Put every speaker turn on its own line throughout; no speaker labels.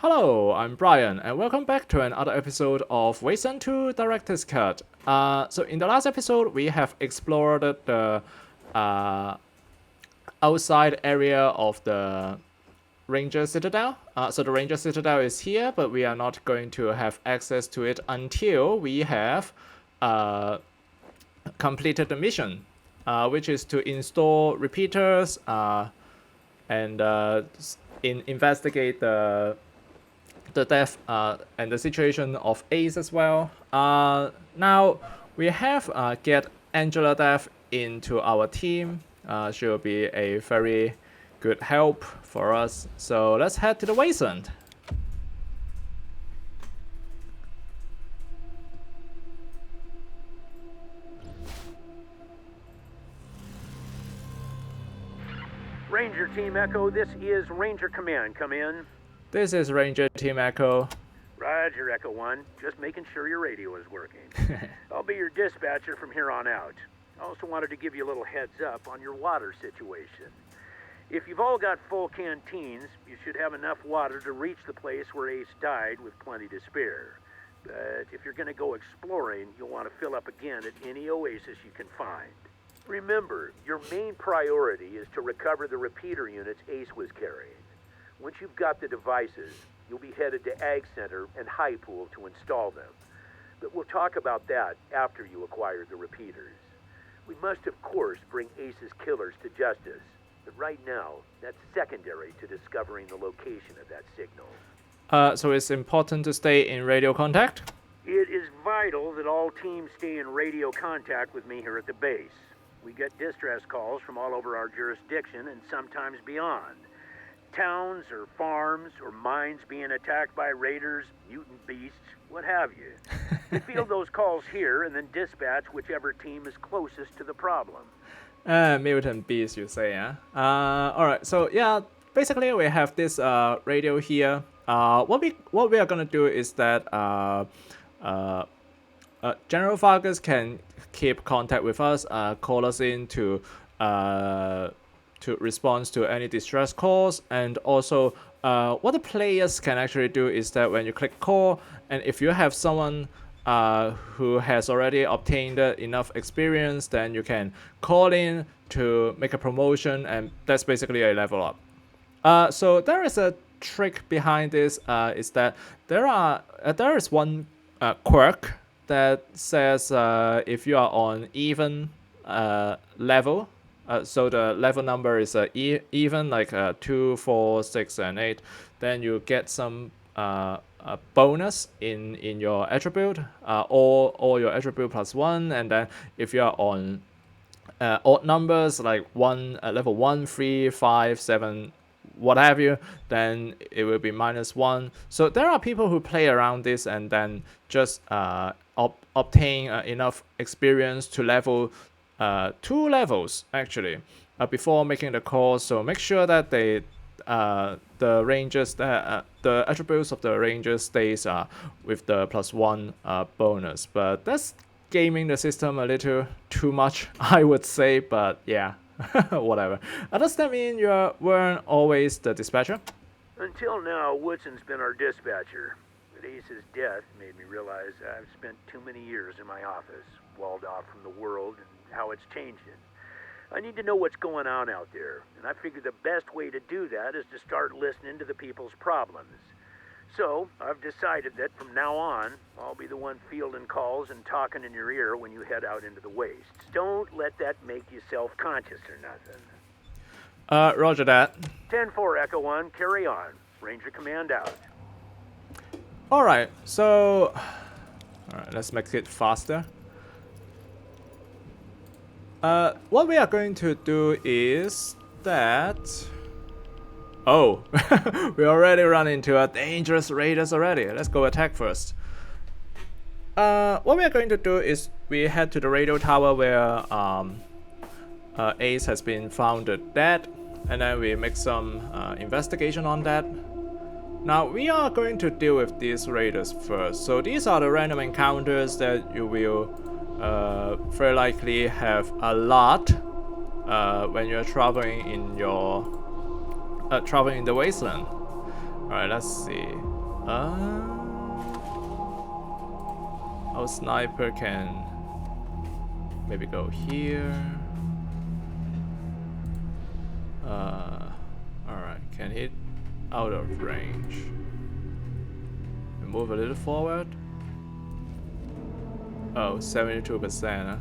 Hello, I'm Brian, and welcome back to another episode of Wasteland 2 Director's Cut. So in the last episode, we have explored the outside area of the Ranger Citadel. So the Ranger Citadel is here, but we are not going to have access to it until we have completed the mission, which is to install repeaters and investigate the death and the situation of Ace as well. Now we have get Angela Death into our team. She will be a very good help for us. So let's head to the Wasteland.
Ranger Team Echo, this is Ranger Command. Come in.
This is Ranger Team Echo.
Roger, Echo 1. Just making sure your radio is working. I'll be your dispatcher from here on out. I also wanted to give you a little heads up on your water situation. If you've all got full canteens, you should have enough water to reach the place where Ace died with plenty to spare. But if you're going to go exploring, you'll want to fill up again at any oasis you can find. Remember, your main priority is to recover the repeater units Ace was carrying. Once you've got the devices, you'll be headed to Ag Center and High Pool to install them. But we'll talk about that after you acquire the repeaters. We must, of course, bring Ace's killers to justice. But right now, that's secondary to discovering the location of that signal.
So it's important to stay in radio contact?
It is vital that all teams stay in radio contact with me here at the base. We get distress calls from all over our jurisdiction and sometimes beyond. Towns or farms or mines being attacked by raiders, mutant beasts, what have you. We field those calls here and then dispatch whichever team is closest to the problem.
Mutant beast, you say, huh? Alright, so yeah, basically we have this radio here. What we are gonna do is that General Vargas can keep contact with us, call us in to respond to any distress calls, and also what the players can actually do is that when you click call, and if you have someone who has already obtained enough experience, then you can call in to make a promotion, and that's basically a level up. So there is a trick behind this, is that there is one quirk that says if you are on even level, so the level number is even, like 2, 4, 6, and 8, then you get some bonus in your attribute, or your attribute +1, and then if you are on odd numbers like level 1, 3, 5, 7, what have you, then it will be -1. So there are people who play around this and then just obtain enough experience to level 2 levels actually before making the call. So make sure that the rangers, the attributes of the rangers stays with the +1 bonus. But that's gaming the system a little too much, I would say. But yeah, whatever. Does that mean you weren't always the dispatcher?
Until now, Woodson's been our dispatcher. But Ace's death made me realize I've spent too many years in my office, walled off from the world and how it's changing. I need to know what's going on out there, and I figure the best way to do that is to start listening to the people's problems. So I've decided that from now on, I'll be the one fielding calls and talking in your ear when you head out into the wastes. Don't let that make you self-conscious or nothing.
Roger that.
10-4, Echo 1, carry on. Ranger Command out.
Alright, so let's make it faster. What we are going to do is that... Oh, we already run into a dangerous raiders already. Let's go attack first. What we are going to do is we head to the radio tower where Ace has been found dead, and then we make some investigation on that. Now we are going to deal with these raiders first. So these are the random encounters that you will very likely have a lot when you're traveling in the Wasteland. Alright, let's see. Our sniper can maybe go here. Alright, can hit out of range. Move a little forward. Oh, 72%.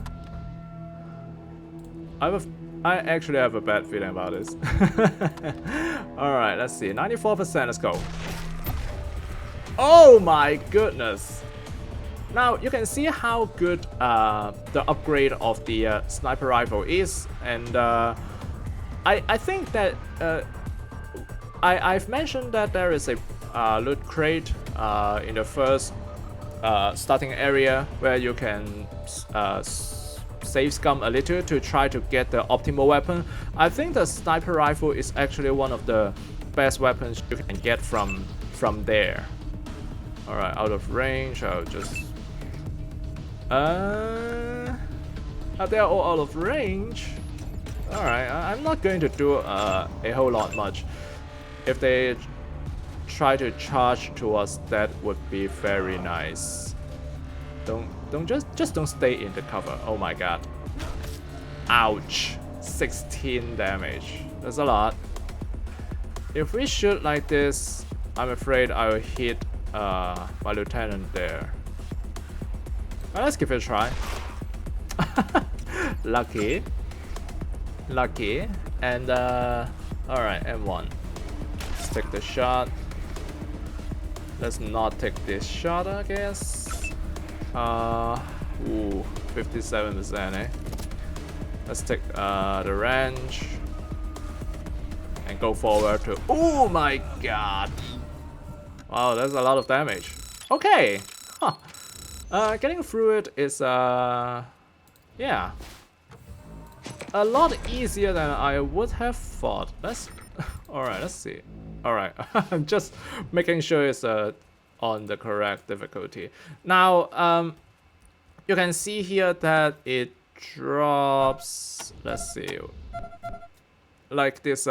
I actually have a bad feeling about this. Alright, let's see. 94%, let's go. Oh my goodness! Now you can see how good the upgrade of the sniper rifle is, and I think that I've mentioned that there is a loot crate in the first starting area where you can save scum a little to try to get the optimal weapon. I think the sniper rifle is actually one of the best weapons you can get from there. Alright, out of range, I'll just... they're all out of range. Alright, I'm not going to do a whole lot much. If they try to charge to us, that would be very nice. Just don't stay in the cover. Oh my god. Ouch. 16 damage. That's a lot. If we shoot like this, I'm afraid I will hit my lieutenant there. Well, let's give it a try. Lucky. And alright, M1. Let's take the shot. Let's not take this shot, I guess. Ooh, 57%, eh? Let's take the range and go forward to... Oh my god! Wow, that's a lot of damage. Okay! Huh. Getting through it is, yeah. A lot easier than I would have thought. Alright, let's see. Alright, I'm just making sure it's on the correct difficulty. Now, you can see here that it drops, let's see, like this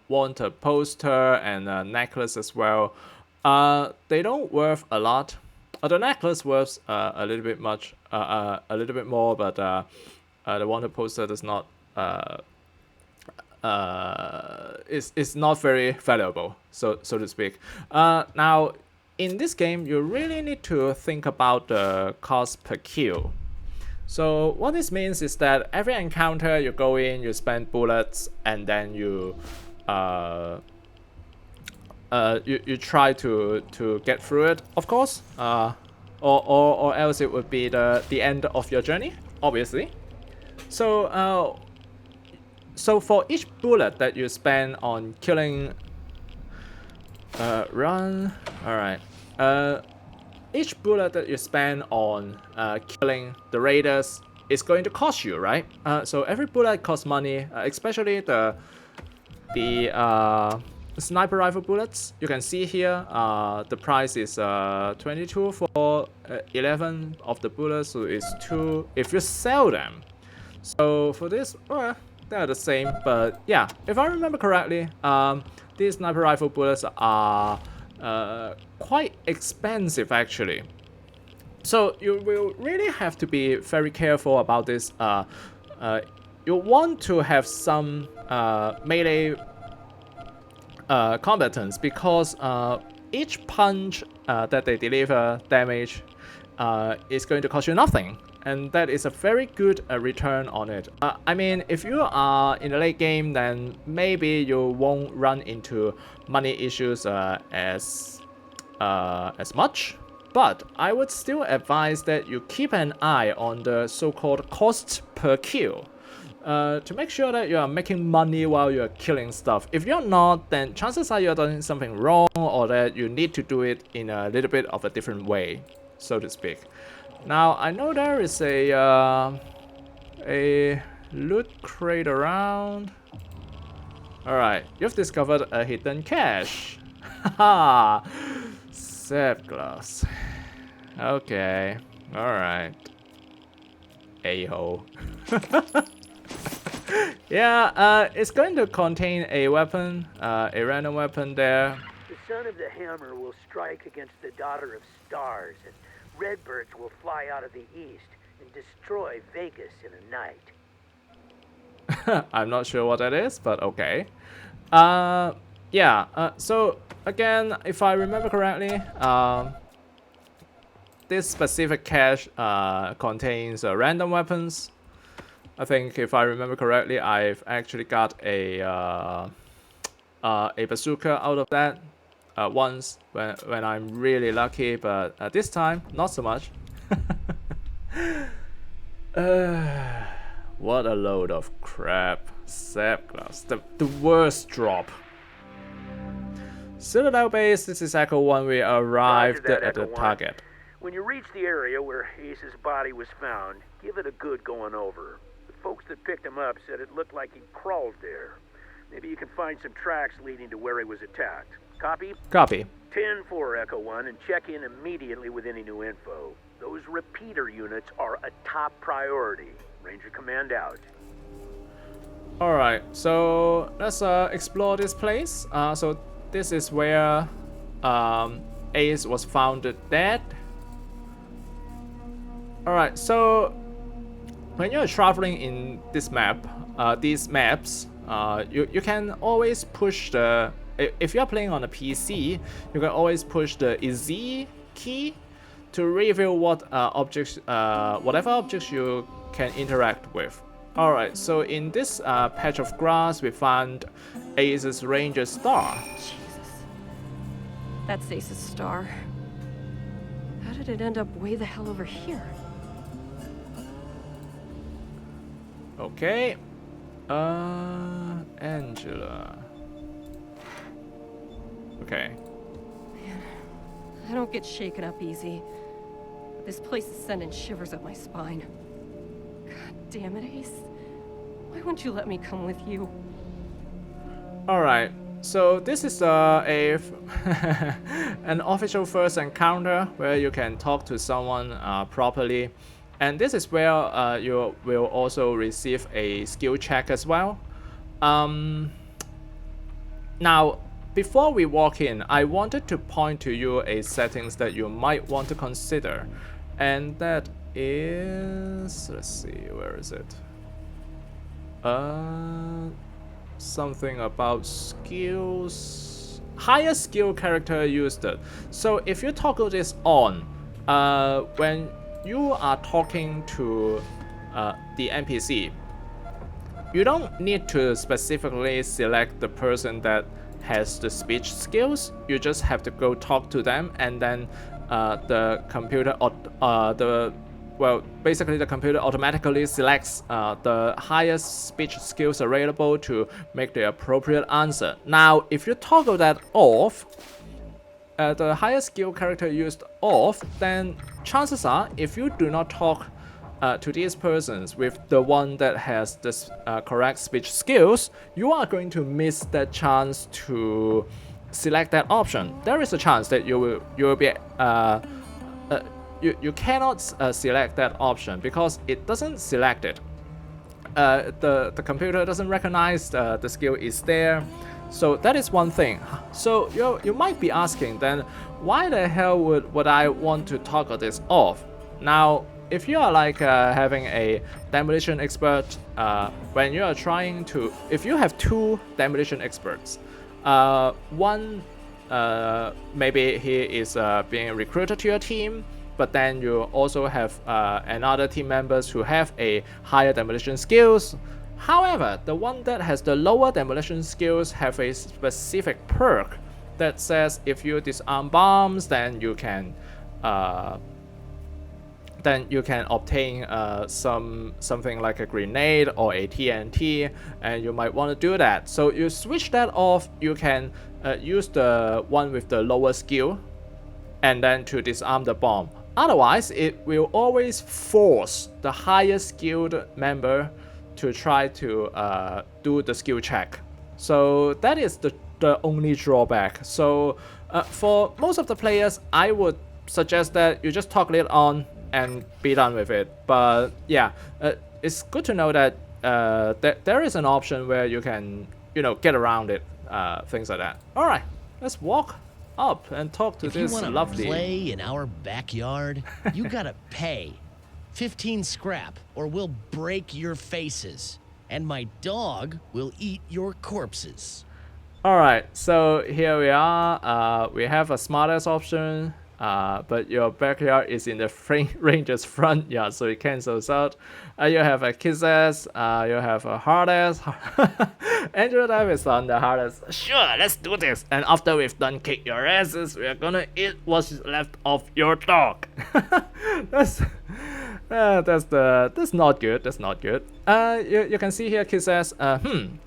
wanted poster and a necklace as well. They don't worth a lot. The necklace worth a little bit more, but the wanted poster does not is not very valuable, so to speak. Now, in this game, you really need to think about the cost per kill. So what this means is that every encounter you go in, you spend bullets, and then you try to get through it, of course, or else it would be the end of your journey, obviously. So so for each bullet that you spend on killing, each bullet that you spend on killing the raiders is going to cost you, right? So every bullet costs money, especially the sniper rifle bullets. You can see here the price is 22 for 11 of the bullets, so it's 2 if you sell them. So for this, well, they're the same, but yeah, if I remember correctly, these sniper rifle bullets are quite expensive actually. So you will really have to be very careful about this. You want to have some melee combatants, because each punch that they deliver damage is going to cost you nothing. And that is a very good return on it. I mean, if you are in the late game, then maybe you won't run into money issues as much. But I would still advise that you keep an eye on the so-called cost per kill to make sure that you are making money while you are killing stuff. If you're not, then chances are you're doing something wrong, or that you need to do it in a little bit of a different way, so to speak. Now, I know there is a loot crate around. Alright, you've discovered a hidden cache. Haha! Sap glass. Okay, alright. A-hole. Yeah, it's going to contain a weapon, a random weapon there.
The son of the hammer will strike against the daughter of stars, and redbirds will fly out of the east and destroy Vegas in a night.
I'm not sure what that is, but okay. Yeah. So again, if I remember correctly, this specific cache contains random weapons. I think if I remember correctly, I've actually got a bazooka out of that once when I'm really lucky, but this time not so much. What a load of crap. Sap gloves, the worst drop. Citadel base, this is Echo 1, we arrived at the target.
When you reach the area where Ace's body was found, give it a good going over. The folks that picked him up said it looked like he crawled there. Maybe you can find some tracks leading to where he was attacked. Copy?
Copy.
10-4 Echo 1 and check in immediately with any new info. Those repeater units are a top priority. Ranger Command out.
Alright, so let's explore this place. So this is where Ace was found dead. Alright, so when you're traveling in this map, these maps, you can always push the... If you're playing on a PC, you can always push the Z key to reveal what objects, whatever objects you can interact with. Alright, so in this patch of grass, we found Ace's Ranger Star.
Jesus. That's Ace's star. How did it end up way the hell over here?
Okay. Angela. Okay.
Man, I don't get shaken up easy. But this place is sending shivers up my spine. God damn it, Ace. Why won't you let me come with you?
Alright, so this is an official first encounter where you can talk to someone properly. And this is where you will also receive a skill check as well. Now, before we walk in, I wanted to point to you a settings that you might want to consider. And that is... let's see, where is it? Something about skills. Higher skill character used. So if you toggle this on, when you are talking to the NPC, you don't need to specifically select the person that has the speech skills. You just have to go talk to them, and then the computer basically the computer automatically selects the highest speech skills available to make the appropriate answer. Now, if you toggle that off, the highest skill character used off, then chances are, if you do not talk to these persons with the one that has the correct speech skills, you are going to miss that chance to select that option. There is a chance that you will be you cannot select that option because it doesn't select it. The computer doesn't recognize the skill is there. So that is one thing. So you might be asking then, why the hell would I want to toggle this off? Now, if you are like having a demolition expert, when you are trying to, if you have two demolition experts, one maybe he is being recruited to your team, but then you also have another team members who have a higher demolition skills. However, the one that has the lower demolition skills have a specific perk that says if you disarm bombs, then you can obtain something like a grenade or a TNT, and you might want to do that. So you switch that off. You can use the one with the lower skill, and then to disarm the bomb. Otherwise, it will always force the highest skilled member to try to do the skill check. So that is the only drawback. So for most of the players, I would suggest that you just toggle it on and be done with it. But yeah, it's good to know that there is an option where you can, get around it, things like that. All right, let's walk up and talk to
If you
this
want to
lovely.
play in our backyard, you gotta pay. 15 scrap, or we'll break your faces. And my dog will eat your corpses.
Alright, so here we are. We have a smartest option, but your backyard is in the ranger's front yard, so it cancels out. You have a kisses, you have a hardest. Andrew type is on the hardest. Sure, let's do this. And after we've done kick your asses, we are gonna eat what's left of your dog. that's not good. That's not good. You can see here, Kid says,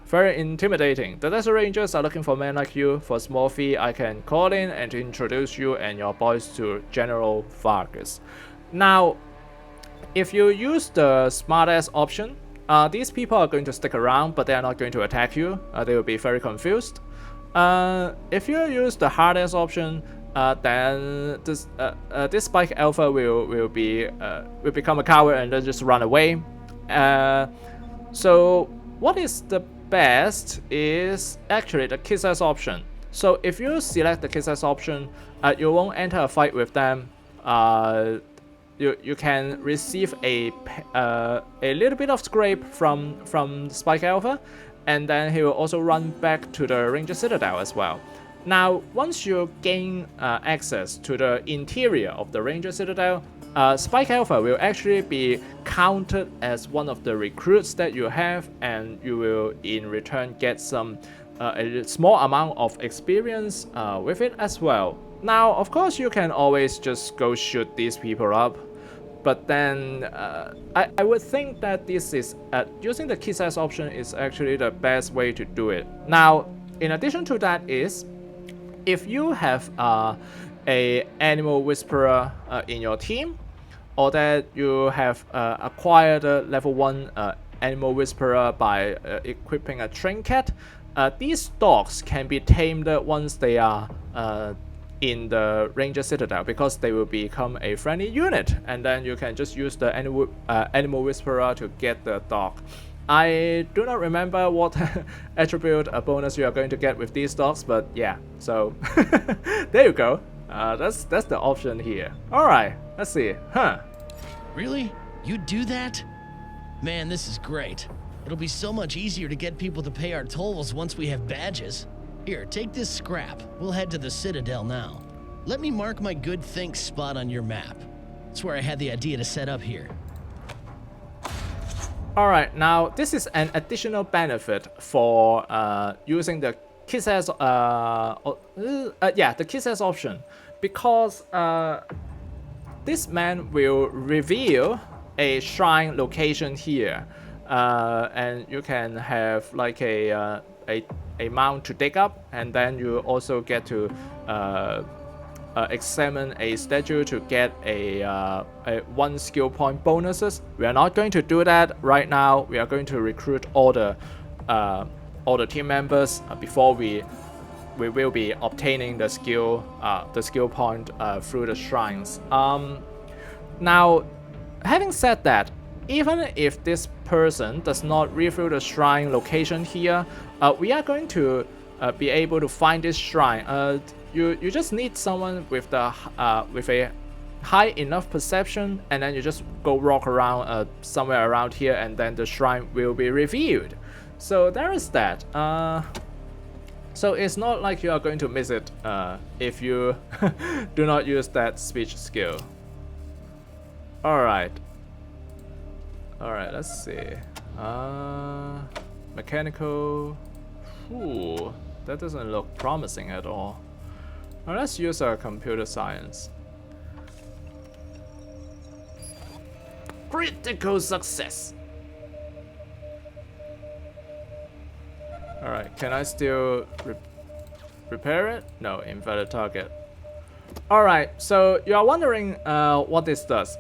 very intimidating. The Desert Rangers are looking for men like you. For a small fee, I can call in and introduce you and your boys to General Vargas. Now, if you use the smartest option, these people are going to stick around, but they are not going to attack you. They will be very confused. If you use the hardest option, then this Spike Alpha will become a coward and then just run away. So what is the best is actually the Kisses option. So if you select the Kisses option, you won't enter a fight with them. You can receive a little bit of scrape from Spike Alpha, and then he will also run back to the Ranger Citadel as well. Now, once you gain access to the interior of the Ranger Citadel, Spike Alpha will actually be counted as one of the recruits that you have, and you will in return get some a small amount of experience with it as well. Now, of course, you can always just go shoot these people up, but then I would think that this is using the Kisses option is actually the best way to do it. Now, in addition to that is, if you have a Animal Whisperer in your team, or that you have acquired a level 1 Animal Whisperer by equipping a trinket, these dogs can be tamed once they are in the Ranger Citadel, because they will become a friendly unit, and then you can just use the Animal Whisperer to get the dog. I do not remember what attribute bonus you are going to get with these dogs, but yeah, so there you go. That's the option here. Alright, let's see.
Really? You do that? Man, this is great. It'll be so much easier to get people to pay our tolls once we have badges. Here, take this scrap. We'll head to the Citadel now. Let me mark my good think spot on your map. That's where I had the idea to set up here.
Alright, now this is an additional benefit for using the Kisses, the Kisses option, because this man will reveal a shrine location here, and you can have like a mount to dig up, and then you also get to examine a statue to get a 1 skill point bonuses. We are not going to do that right now. We are going to recruit all the team members before we will be obtaining the skill point through the shrines. Now, having said that, even if this person does not reveal the shrine location here, we are going to be able to find this shrine. You just need someone with a high enough perception, and then you just go walk around somewhere around here, and then the shrine will be revealed. So there is that. So it's not like you are going to miss it if you do not use that speech skill. Alright, let's see. Mechanical. Ooh, that doesn't look promising at all. Now let's use our computer science. Critical success. Alright, can I still repair it? No, invalid target. Alright, so you are wondering what this does.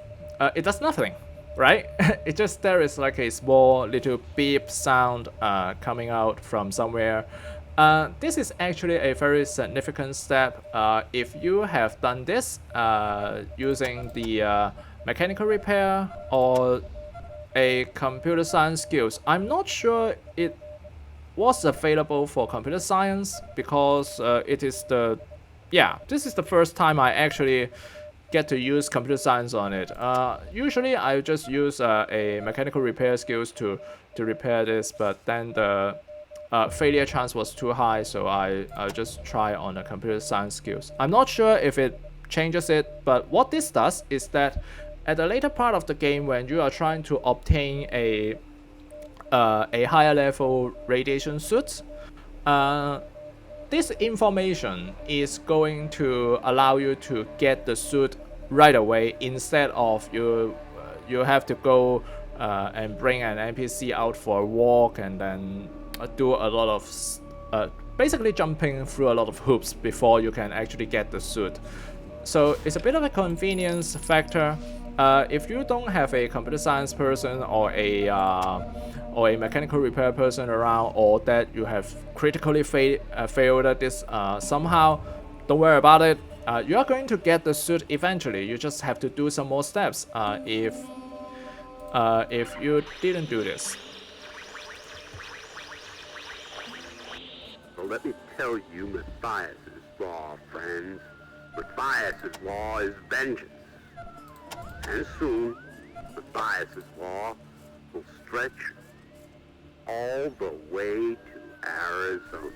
It does nothing, right? It just, there is like a small little beep sound coming out from somewhere. This is actually a very significant step. If you have done this using the mechanical repair or a computer science skills, I'm not sure it was available for computer science because this is the first time I actually get to use computer science on it. Usually I just use a mechanical repair skills to repair this, but then the failure chance was too high, so I just try on the computer science skills. I'm not sure if it changes it, but what this does is that at the later part of the game, when you are trying to obtain a higher level radiation suit, this information is going to allow you to get the suit right away instead of you have to go and bring an NPC out for a walk and then do a lot of basically jumping through a lot of hoops before you can actually get the suit. So it's a bit of a convenience factor. If you don't have a computer science person or a mechanical repair person around, or that you have critically failed at this somehow, don't worry about it. You are going to get the suit eventually. You just have to do some more steps if you didn't do this.
So let me tell you Matthias's law, friends. Matthias's law is vengeance. And soon, Matthias's law will stretch all the way to Arizona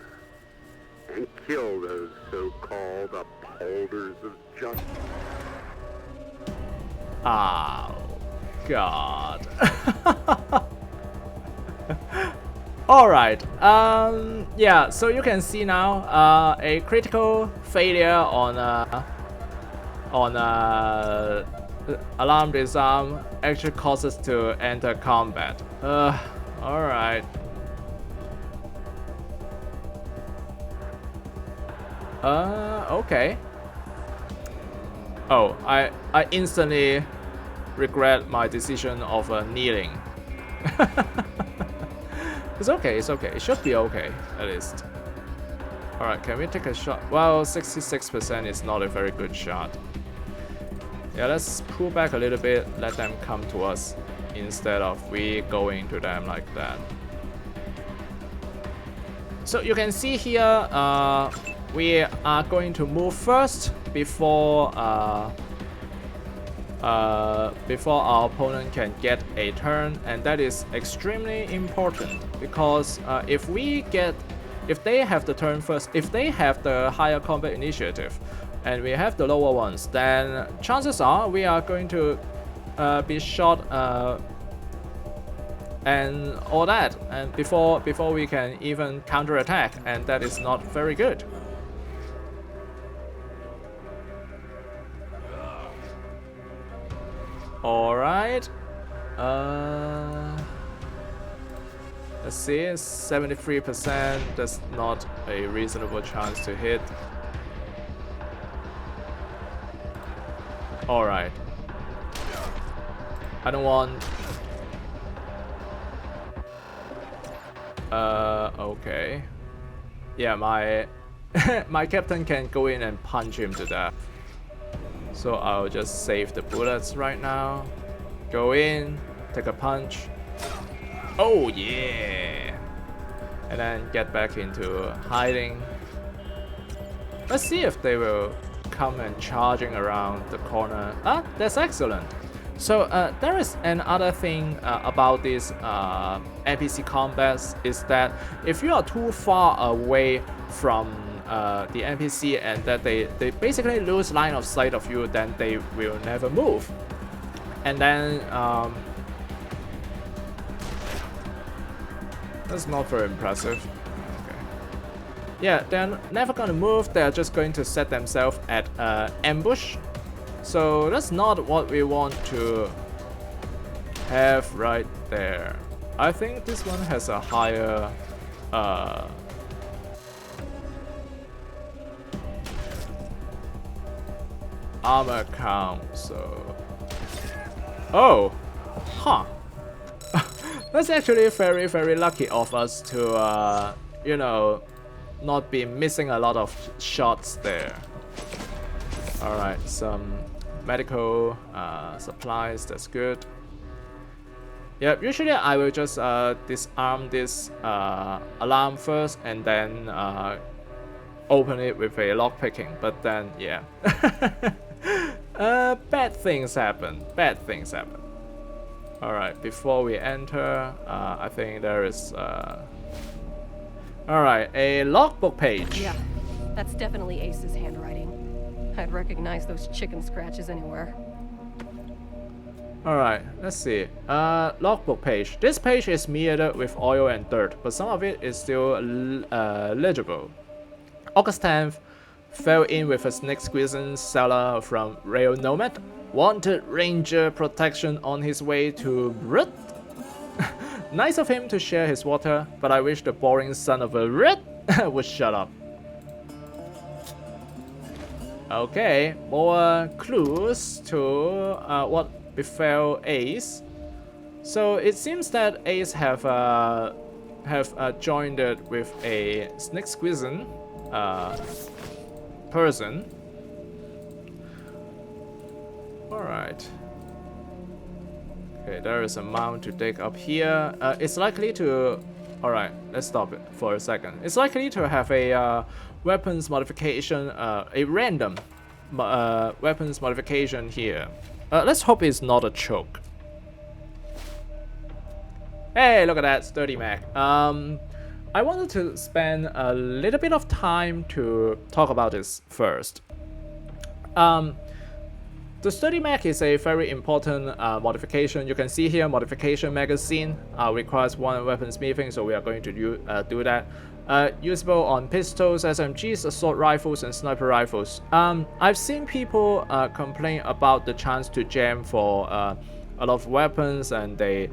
and kill those so-called upholders of justice.
Oh, God. Alright, yeah, so you can see now a critical failure on alarm disarm actually causes to enter combat. Alright. Okay. Oh, I instantly regret my decision of kneeling. It's okay, it's okay. It should be okay, at least. Alright, can we take a shot? Well, 66% is not a very good shot. Yeah, let's pull back a little bit, let them come to us instead of we going to them like that. So you can see here, we are going to move first before our opponent can get a turn, and that is extremely important because if they have the turn first, if they have the higher combat initiative and we have the lower ones, then chances are we are going to be shot and all that, and before we can even counterattack, and that is not very good. Alright. Let's see, 73%. That's not a reasonable chance to hit. Alright. I don't want... okay. Yeah, my my captain can go in and punch him to death. So I'll just save the bullets right now. Go in, take a punch. Oh yeah! And then get back into hiding. Let's see if they will come and charging around the corner. Ah, that's excellent. So there is another thing about this NPC combats is that if you are too far away from the NPC and that they basically lose line of sight of you, then they will never move. And then that's not very impressive. Okay. Yeah, they're never gonna move. They're just going to set themselves at ambush. So that's not what we want to have right there. I think this one has a higher armor count, so... Oh! Huh! That's actually very, very lucky of us to, you know, not be missing a lot of shots there. Alright, some medical supplies, that's good. Yeah, usually I will just disarm this alarm first and then open it with a lock picking. But then, yeah, bad things happen. Bad things happen. All right, before we enter, I think there is. All right, a logbook page.
Yeah, that's definitely Ace's handwriting. I'd recognize those chicken scratches anywhere.
Alright, let's see. Logbook page. This page is smeared with oil and dirt, but some of it is still legible. August 10th, fell in with a snake squeezing seller from Rail Nomad. Wanted ranger protection on his way to Brut. Nice of him to share his water, but I wish the boring son of a Rit would shut up. Okay, more clues to what befell Ace. So it seems that Ace have joined it with a snake squeezing person. All right. Okay, there is a mound to dig up here. It's likely to. All right, let's stop it for a second. It's likely to have a weapons modification, a random weapons modification here. Let's hope it's not a choke. Hey, look at that, sturdy mag. I wanted to spend a little bit of time to talk about this first. The sturdy mag is a very important modification. You can see here, modification magazine requires 1 weapon smithing, so we are going to do that. Usable on pistols, SMGs, assault rifles, and sniper rifles. I've seen people complain about the chance to jam for a lot of weapons, and they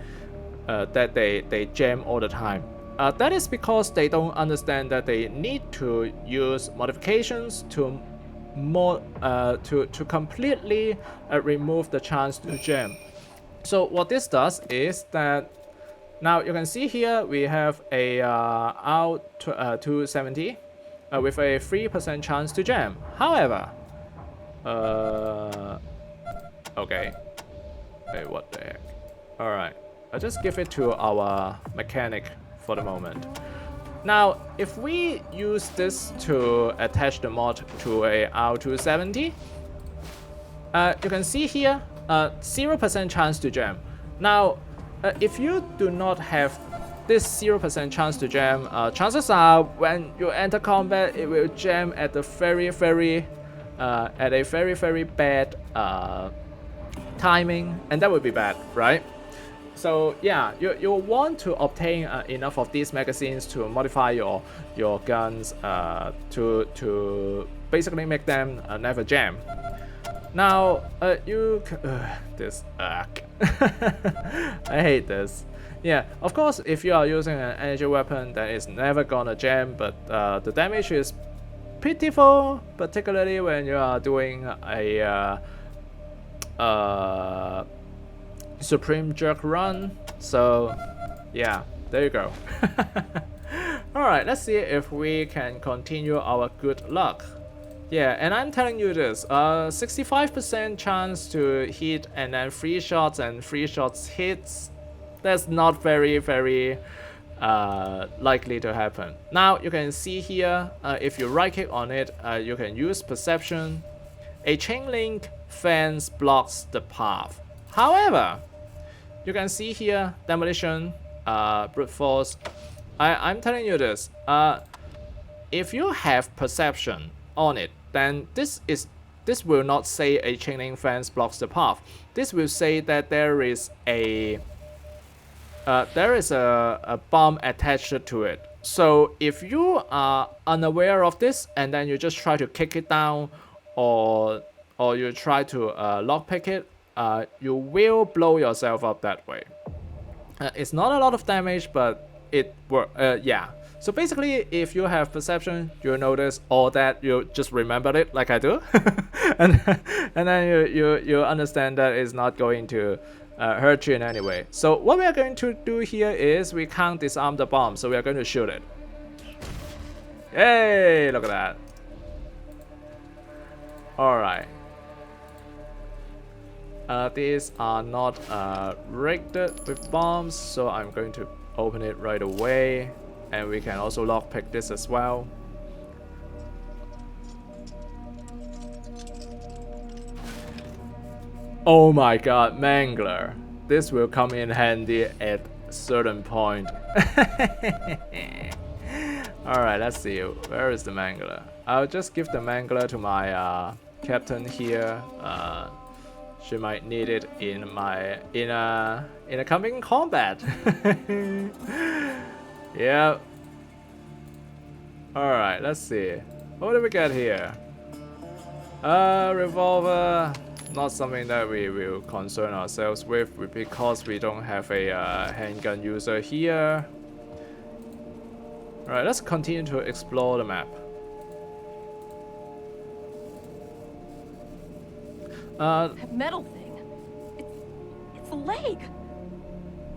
jam all the time. That is because they don't understand that they need to use modifications to completely remove the chance to jam. So what this does is that now you can see here we have a R270 with a 3% chance to jam. However, okay, wait, what the heck? All right, I'll just give it to our mechanic for the moment. Now, if we use this to attach the mod to a R270, you can see here 0% chance to jam. Now, if you do not have this 0% chance to jam, chances are when you enter combat, it will jam at a very bad timing, and that would be bad, right? So yeah, you want to obtain enough of these magazines to modify your guns to basically make them never jam. Now this I hate this. Yeah, of course, if you are using an energy weapon, then it's never gonna jam, but the damage is pitiful, particularly when you are doing a Supreme Jerk run. So yeah, there you go. Alright, let's see if we can continue our good luck. Yeah, and I'm telling you this, 65% chance to hit and then 3 shots and 3 shots hits. That's not very likely to happen. Now you can see here, if you right click on it, you can use perception. A chain link fence blocks the path. However, you can see here, demolition, brute force. I'm telling you this, if you have perception on it, then this will not say a chain link fence blocks the path. This will say that there is a bomb attached to it. So if you are unaware of this and then you just try to kick it down, or you try to lockpick it, you will blow yourself up that way. It's not a lot of damage, but it works. Yeah. So basically, if you have perception, you'll notice all that. You just remember it, like I do, and then you understand that it's not going to hurt you in any way. So what we are going to do here is we can't disarm the bomb, so we are going to shoot it. Hey, look at that. All right. these are not rigged with bombs, so I'm going to open it right away, and we can also lockpick this as well. Oh my god, Mangler. This will come in handy at certain point. Alright, let's see. Where is the Mangler? I'll just give the Mangler to my captain here. She might need it in a coming combat. Yeah. Alright, let's see. What do we get here? Revolver. Not something that we will concern ourselves with because we don't have a handgun user here. Alright, let's continue to explore the map.
That metal thing. It's a leg.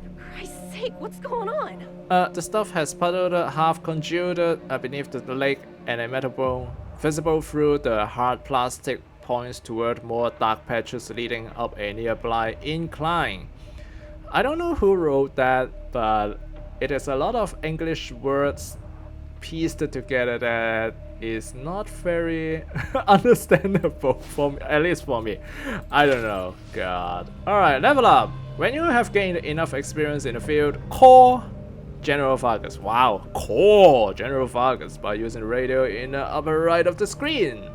For Christ's sake, what's going on?
The stuff has puddled, half congealed beneath the lake, and a metal bone visible through the hard plastic points toward more dark patches leading up a nearby incline. I don't know who wrote that, but it is a lot of English words pieced together that is not very understandable for me, at least for me. I don't know. God. Alright, level up. When you have gained enough experience in the field, call General Vargas. Wow, call General Vargas by using the radio in the upper right of the screen.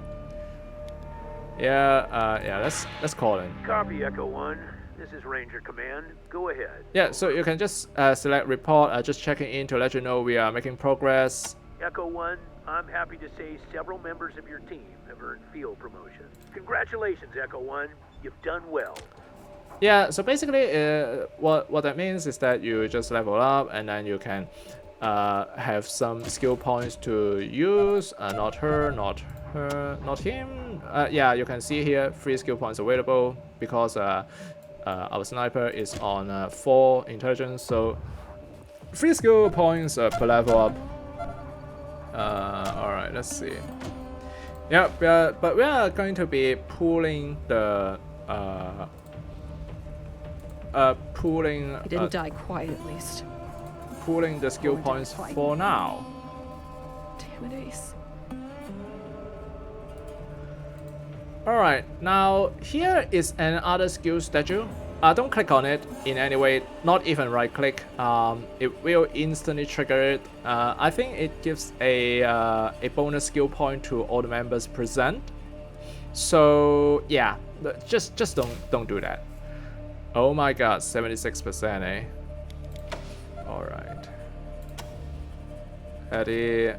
Yeah, let's call in.
Copy, Echo 1. This is Ranger Command. Go ahead.
Yeah, so you can just select report, just checking in to let you know we are making progress.
Echo 1, I'm happy to say several members of your team have earned field promotion. Congratulations, Echo 1. You've done well.
Yeah, so basically what that means is that you just level up and then you can have some skill points to use. Not her, not not him. Yeah, you can see here 3 skill points available because our sniper is on 4 intelligence, so 3 skill points per level up. Alright, let's see. Yeah, but we are going to be pulling the
He didn't die quiet, at least.
pulling the skill points for now.
Damn it, Ace.
Alright, now here is another skill statue. Don't click on it in any way, not even right click. It will instantly trigger it. I think it gives a bonus skill point to all the members present. So yeah, just don't do that. Oh my god, 76%, eh? Alright. Eddie.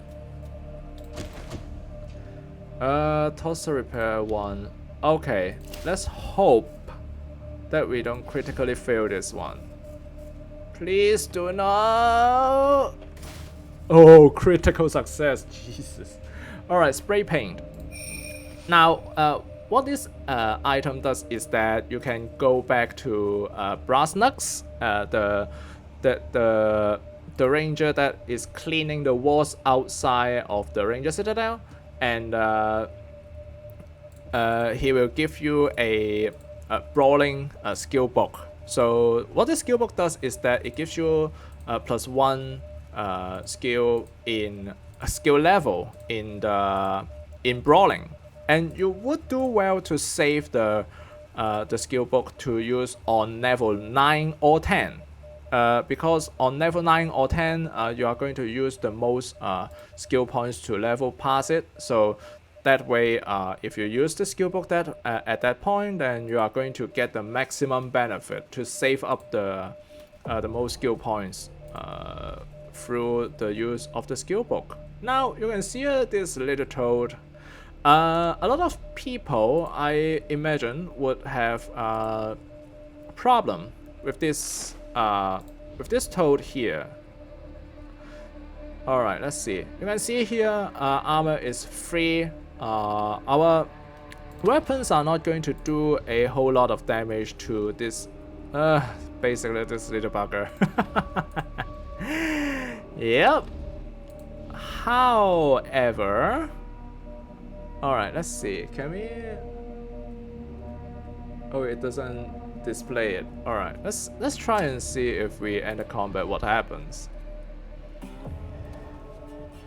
Tosser repair 1. Okay, let's hope that we don't critically fail this one. Please do not. Oh, critical success. Jesus. Alright, spray paint. Now, what this item does is that you can go back to Brass Knucks, the ranger that is cleaning the walls outside of the Ranger Citadel, and he will give you a brawling skill book. So what this skill book does is that it gives you +1 skill level in brawling, and you would do well to save the skill book to use on level 9 or 10. Because on level 9 or 10, you are going to use the most skill points to level past it. So that way, if you use the skill book at that point, then you are going to get the maximum benefit to save up the most skill points through the use of the skill book. Now you can see this little toad. A lot of people, I imagine, would have a problem with this toad here. Alright, let's see. You can see here armor is 3. Our weapons are not going to do a whole lot of damage to this basically this little bugger. Yep. However, alright, let's see. Can we Oh, it doesn't display it. All right, let's try and see if we enter combat, what happens.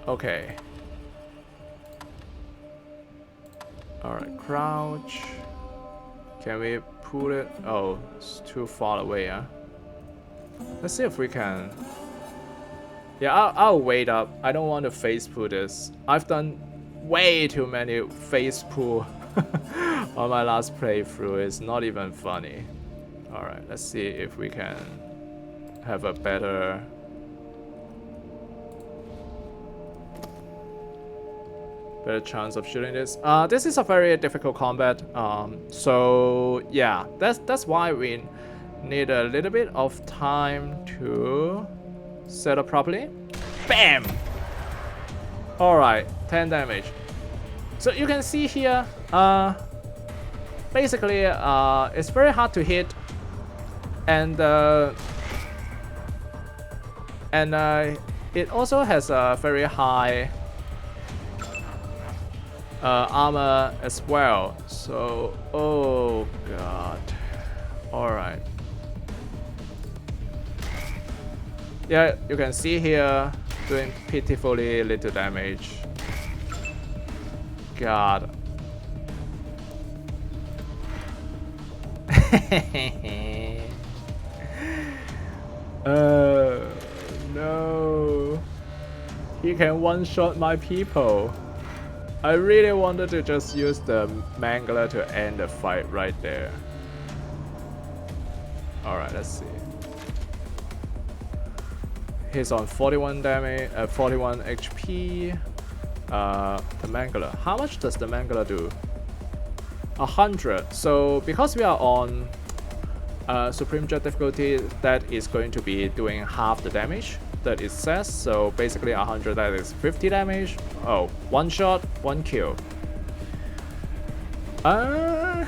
Okay. All right, crouch. Can we pull it? Oh, it's too far away, huh? Let's see if we can. Yeah, I'll wait up. I don't want to face pull this. I've done way too many face pull on my last playthrough. It's not even funny. All right, let's see if we can have a better chance of shooting this. This is a very difficult combat. So yeah, that's why we need a little bit of time to set up properly. Bam! Alright, 10 damage. So you can see here, basically it's very hard to hit, and it also has a very high armor as well. So, oh god. Alright. Yeah, you can see here doing pitifully little damage. God. No. He can one-shot my people. I really wanted to just use the Mangler to end the fight right there. Alright, let's see. He's on 41 damage, 41 HP. The Mangler. How much does the Mangler do? 100. So because we are on Supreme Jet difficulty, that is going to be doing half the damage that it says. So basically 100, that is 50 damage. Oh, one shot, one kill. I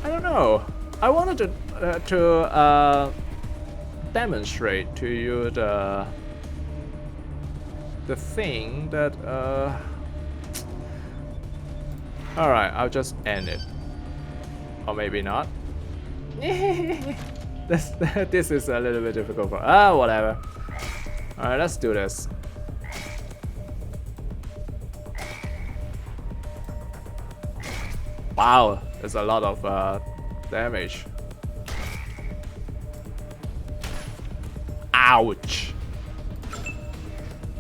don't know. I wanted to demonstrate to you the thing that alright, I'll just end it. Or maybe not. This is a little bit difficult for whatever. Alright, let's do this. Wow, there's a lot of damage. Ouch.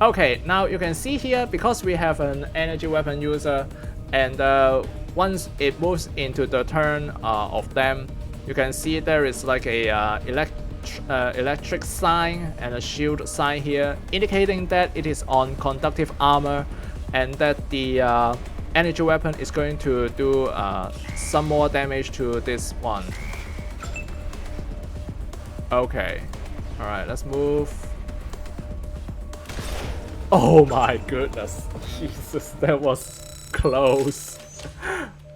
Okay, now you can see here, because we have an energy weapon user, and once it moves into the turn of them, you can see there is like a electric sign and a shield sign here, indicating that it is on conductive armor, and that the energy weapon is going to do some more damage to this one. Okay. Alright, let's move. Oh my goodness. Jesus, that was close.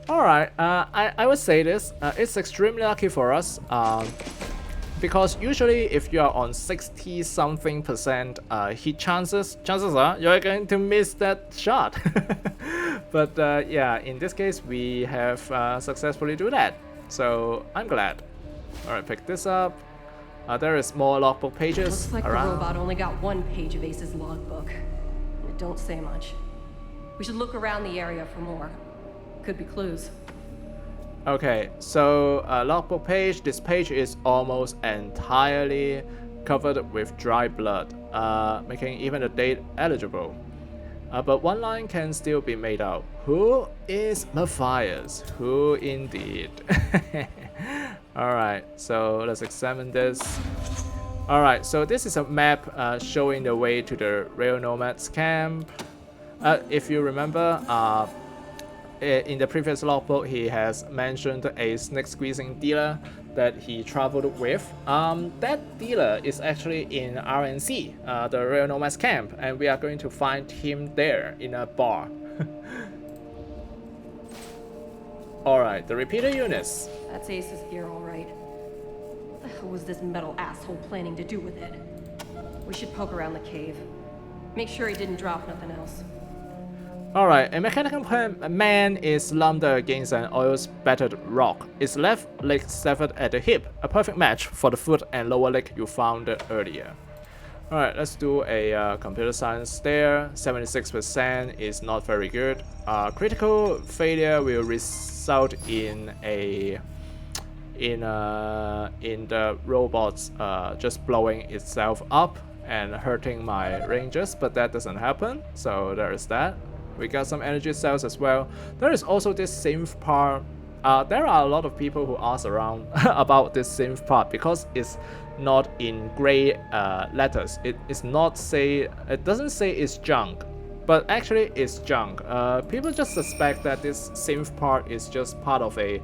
Alright, I would say this. It's extremely lucky for us. Because usually if you are on 60-something% hit chances are you're going to miss that shot. But yeah, in this case we have successfully do that. So I'm glad. Alright, pick this up. There is more logbook pages.
Looks like
around.
the robot only got one page of Ace's logbook. It don't say much. We should look around the area for more. Could be clues.
Okay, so logbook page. This page is almost entirely covered with dry blood, making even the date eligible. But one line can still be made out. Who is Matthias? Who indeed? Alright, so let's examine this. Alright, so this is a map showing the way to the Rail Nomads camp. If you remember, in the previous logbook, he has mentioned a snake squeezing dealer that he traveled with. That dealer is actually in RNC, the Rail Nomads camp, and we are going to find him there in a bar. Alright, the repeater units.
That's Ace's gear, all right. What the hell was this metal asshole planning to do with it? We should poke around the cave. Make sure he didn't drop nothing else.
Alright, a mechanical man is slumped against an oil-spattered rock. Its left leg severed at the hip, a perfect match for the foot and lower leg you found earlier. Alright, let's do a computer science there. 76% is not very good. Critical failure will result in the robots just blowing itself up and hurting my rangers, but that doesn't happen, so there is that. We got some energy cells as well. There is also this synth part. There are a lot of people who ask around about this synth part because it's not in gray letters. It doesn't say it's junk, but actually it's junk. People just suspect that this synth part is just part of a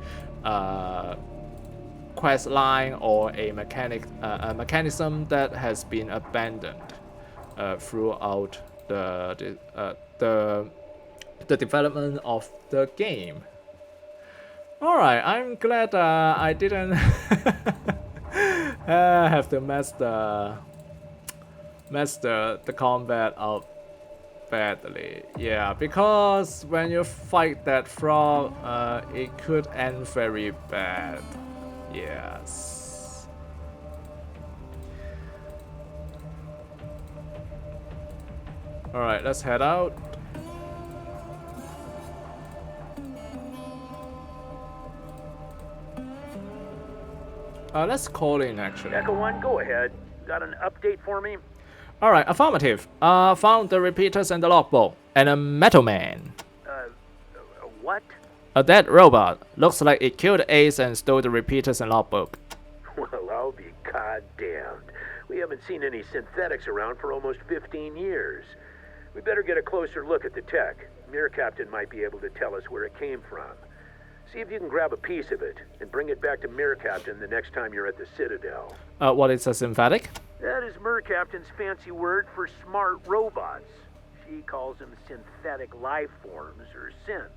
quest line or a mechanism that has been abandoned throughout the development of the game. Alright, I'm glad I didn't have to mess the combat up badly. Yeah, because when you fight that frog, it could end very bad. Yes. Alright, let's head out. Let's call in actually.
Echo 1, go ahead. Got an update for me?
Alright, affirmative. Found the repeaters and the logbook. And a metal man.
What?
A dead robot. Looks like it killed Ace and stole the repeaters and logbook.
Well, I'll be goddamned. We haven't seen any synthetics around for almost 15 years. We better get a closer look at the tech. Mirror Captain might be able to tell us where it came from. See if you can grab a piece of it and bring it back to Mirror Captain the next time you're at the Citadel.
What is a synthetic?
That is Mirror Captain's fancy word for smart robots. She calls them synthetic life forms or synths.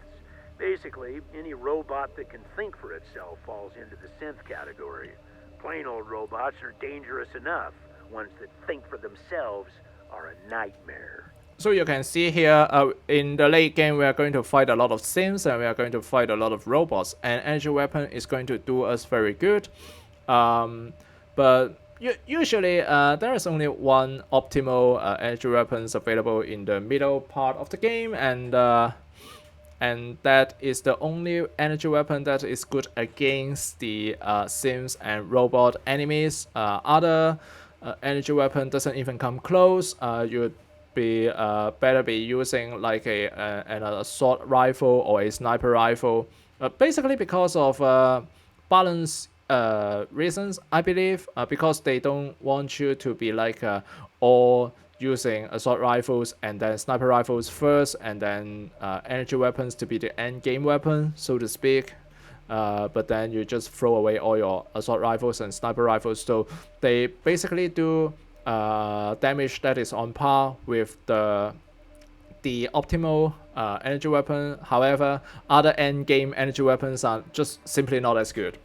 Basically, any robot that can think for itself falls into the synth category. Plain old robots are dangerous enough. Ones that think for themselves are a nightmare.
So you can see here, in the late game, we are going to fight a lot of synths and we are going to fight a lot of robots. And energy weapon is going to do us very good. But usually, there is only one optimal energy weapons available in the middle part of the game, and that is the only energy weapon that is good against the synths and robot enemies. Other energy weapon doesn't even come close. You'd be better be using like an assault rifle or a sniper rifle, basically because of balance reasons, I believe, because they don't want you to be like all using assault rifles and then sniper rifles first and then energy weapons to be the end game weapon, so to speak. But then you just throw away all your assault rifles and sniper rifles, so they basically do damage that is on par with the optimal energy weapon. However, other end game energy weapons are just simply not as good.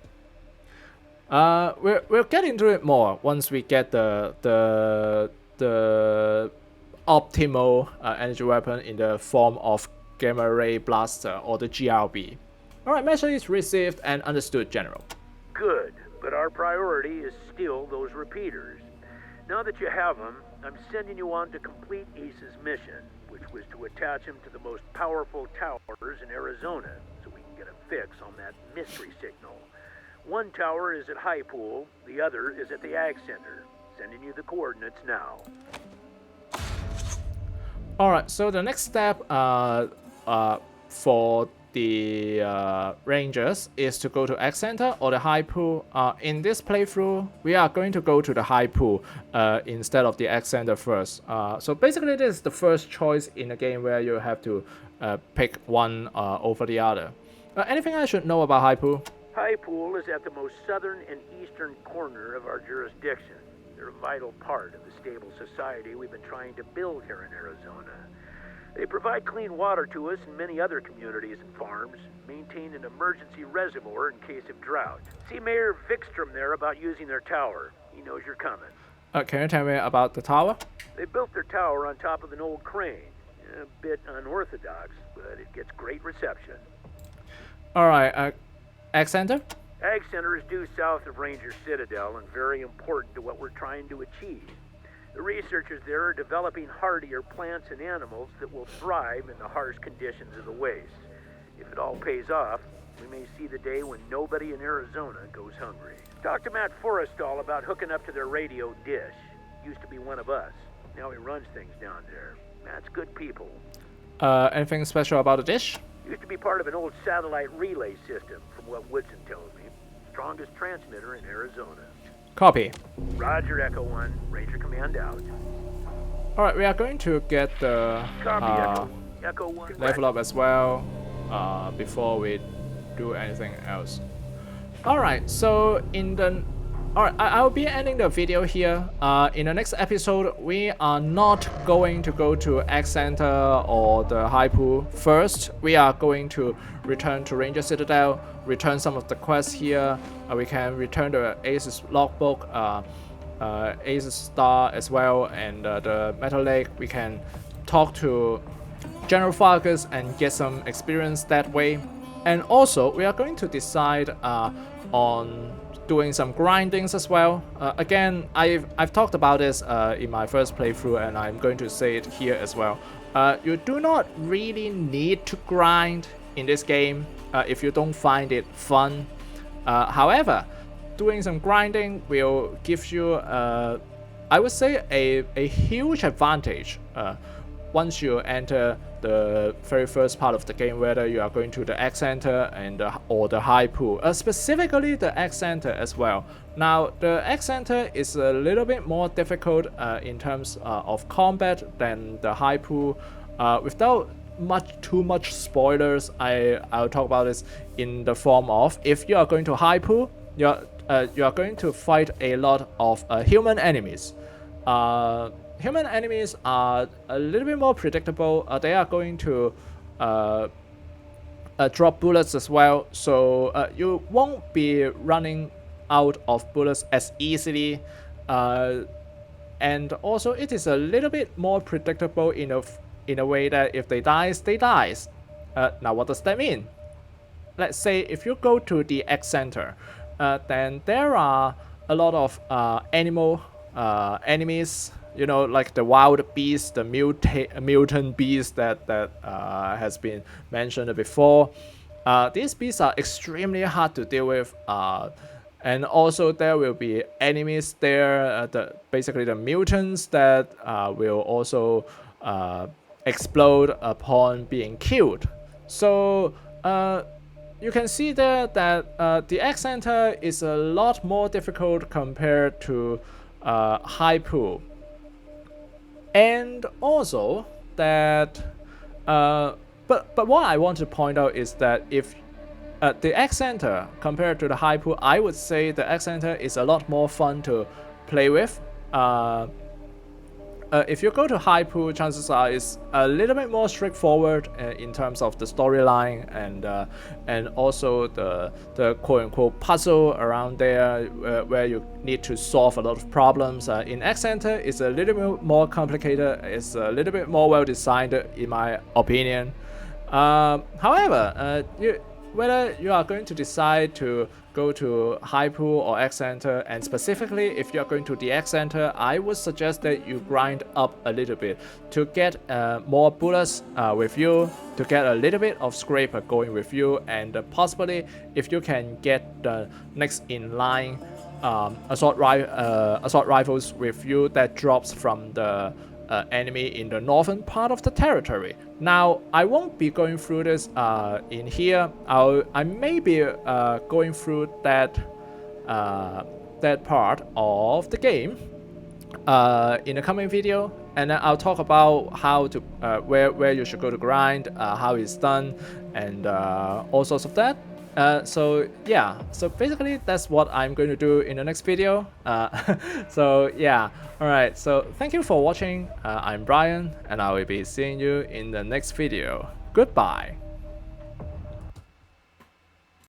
We'll get into it more once we get the optimal energy weapon in the form of Gamma Ray Blaster or the GRB. Alright, message is received and understood, General.
Good, but our priority is still those repeaters. Now that you have them, I'm sending you on to complete Ace's mission, which was to attach him to the most powerful towers in Arizona, so we can get a fix on that mystery signal. One tower is at High Pool, the other is at the Ag Center. Sending you the coordinates now.
Alright, so the next step for the Rangers is to go to Ag Center or the High Pool. In this playthrough, we are going to go to the High Pool instead of the Ag Center first. So basically, this is the first choice in the game where you have to pick one over the other. Anything I should know about High Pool?
High Pool is at the most southern and eastern corner of our jurisdiction. They're a vital part of the stable society we've been trying to build here in Arizona. They provide clean water to us and many other communities and farms, maintain an emergency reservoir in case of drought. See Mayor Vikstrom there about using their tower. He knows you're coming.
Can you tell me about the tower?
They built their tower on top of an old crane. A bit unorthodox, but it gets great reception.
Alright, Ag Center?
Ag Center is due south of Ranger Citadel and very important to what we're trying to achieve. The researchers there are developing hardier plants and animals that will thrive in the harsh conditions of the wastes. If it all pays off, we may see the day when nobody in Arizona goes hungry. Talk to Matt Forrestal about hooking up to their radio dish. Used to be one of us. Now he runs things down there. Matt's good people.
Anything special about the dish?
Used to be part of an old satellite relay system, from what Woodson told me. Strongest transmitter in Arizona.
Copy.
Roger, Echo 1. Ranger Command out.
Alright, we are going to get the
Copy, Echo. Echo 1.
level up as well before we do anything else. Alright, so in the... Alright, I'll be ending the video here. In the next episode, we are not going to go to X Center or the High Pool first. We are going to return to Ranger Citadel, return some of the quests here. We can return the Ace's Logbook, Ace's Star as well, and the Metal Lake. We can talk to General Fargus and get some experience that way. And also, we are going to decide on doing some grindings as well. Again, I've talked about this in my first playthrough, and I'm going to say it here as well. You do not really need to grind in this game if you don't find it fun. However, doing some grinding will give you, I would say, a huge advantage once you enter the very first part of the game, whether you are going to the X Center and or the High Pool, specifically the X Center as well. Now, the X Center is a little bit more difficult in terms of combat than the High Pool. Without too much spoilers, I'll talk about this in the form of, if you are going to High Pool, you are going to fight a lot of human enemies. Human enemies are a little bit more predictable. They are going to drop bullets as well, so you won't be running out of bullets as easily. And also, it is a little bit more predictable in a way that if they dies, they dies. Now, what does that mean? Let's say if you go to the X Center, then there are a lot of enemies. You know, like the wild beast, the mutant beast that has been mentioned before. These beasts are extremely hard to deal with, and also there will be enemies there, basically the mutants that will also explode upon being killed. So you can see there that the X Center is a lot more difficult compared to High Pool. And also that, but what I want to point out is that if the X Center compared to the High Pool, I would say the X Center is a lot more fun to play with. If you go to High Pool, chances are it's a little bit more straightforward in terms of the storyline and also the quote-unquote puzzle around there where you need to solve a lot of problems. In X Center, it's a little bit more complicated. It's a little bit more well designed, in my opinion. However, whether you are going to decide to go to High Pool or X Center, and specifically if you are going to the X Center, I would suggest that you grind up a little bit to get more bullets with you, to get a little bit of scraper going with you, and possibly if you can get the next in line assault rifles with you that drops from the enemy in the northern part of the territory. Now, I won't be going through this in here. I may be going through that part of the game in the coming video, and then I'll talk about how to where you should go to grind, how it's done, and all sorts of that. So yeah, so basically that's what I'm going to do in the next video. So yeah, alright, so thank you for watching. I'm Brian, and I will be seeing you in the next video. Goodbye.